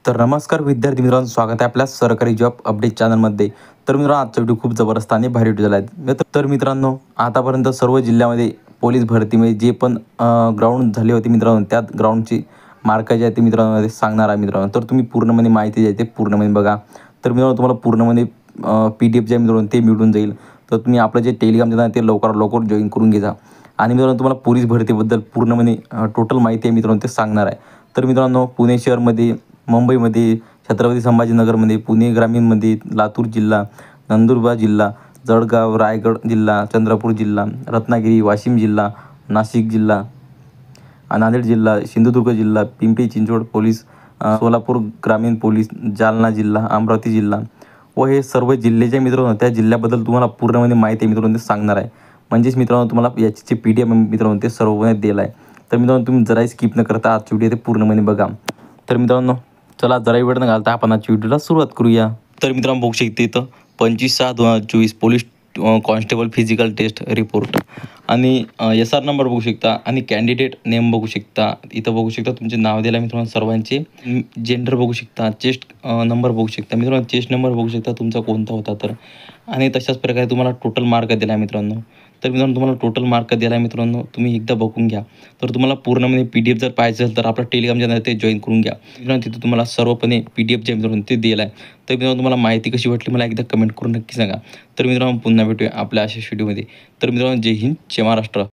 तर नमस्कार विद्यार्थी मित्रांनो, स्वागत आहे आपल्या सरकारी जॉब अपडेट चॅनलमध्ये. तर मित्रांनो, आजचा व्हिडिओ खूप जबरदस्त आणि भारी व्हिडिओ झाला आहे. तर मित्रांनो, आतापर्यंत सर्व जिल्ह्यामध्ये पोलीस भरतीमध्ये जे पण ग्राउंड झाले होते मित्रांनो, त्या ग्राउंडची मार्क जे आहे ते मित्रांनो ते सांगणार आहे मित्रांनो. तर तुम्ही पूर्णपणे माहिती जी आहे ते पूर्णपणे बघा. तर मित्रांनो, तुम्हाला पूर्णपणे PDF जे आहे मित्रांनो ते मिळून जाईल. तर तुम्ही आपलं जे टेलिग्राम चॅनल आहे ते लवकरात लवकर जॉईन करून घ्या. आणि मित्रांनो, तुम्हाला पोलीस भरतीबद्दल पूर्णपणे टोटल माहिती आहे मित्रांनो ते सांगणार आहे. तर मित्रांनो, पुणे शहरमध्ये, मुंबईमध्ये, छत्रपती संभाजीनगरमध्ये, पुणे ग्रामीणमध्ये, लातूर जिल्हा, नंदुरबार जिल्हा, जळगाव, रायगड जिल्हा, चंद्रपूर जिल्हा, रत्नागिरी, वाशिम जिल्हा, नाशिक जिल्हा, नांदेड जिल्हा, सिंधुदुर्ग जिल्हा, पिंपरी चिंचवड पोलीस, सोलापूर ग्रामीण पोलीस, जालना जिल्हा, अमरावती जिल्हा व हे सर्व जिल्हे जे मित्रांनो त्या जिल्ह्याबद्दल तुम्हाला पूर्णपणे माहिती आहे मित्रांनो ते सांगणार आहे. म्हणजेच मित्रांनो, तुम्हाला याची जे PDF मित्रांनो ते सर्वपणे दिलं आहे. तर मित्रांनो, तुम्ही जराही स्किप न करता आजची व्हिडिओ ते पूर्णपणे बघा. तर मित्रांनो, चला जरा वेळ न घालता आपण आजच्या व्हिडिओला सुरुवात करूया. तर मित्रांनो, बघू शकते इथं 25/6/2024 police constable physical test report आणि SR नंबर बघू शकता आणि कॅन्डिडेट नेम बघू शकता. इथं बघू शकता तुमचे नाव दिलं मित्रांनो सर्वांचे. जेंडर बघू शकता, चेस्ट नंबर बघू शकता मित्रांनो, चेस्ट नंबर बघू शकता तुमचा कोणता होता तर. आणि तशाच प्रकारे तुम्हाला टोटल मार्क दिला आहे मित्रांनो. तर मित्रांनो, तुम्हाला टोटल मार्क दिला आहे मित्रांनो, तुम्ही एकदा बघून घ्या. तर तुम्हाला पूर्णपणे PDF जर पाहिजे असेल तर आपलं टेलिग्राम चॅनल ते जॉईन करून घ्या मित्रांनो. तिथं तुम्हाला सर्वपणे PDF जे मित्रांनो ते दिलं आहे. तर मित्रांनो, तुम्हाला माहिती कशी वाटली मला एकदा कमेंट करून नक्की सांगा. तर मित्रांनो, पुन्हा भेटूया आपल्या अशा व्हिडिओमध्ये. तर मित्रांनो, जय हिंद, जय महाराष्ट्र.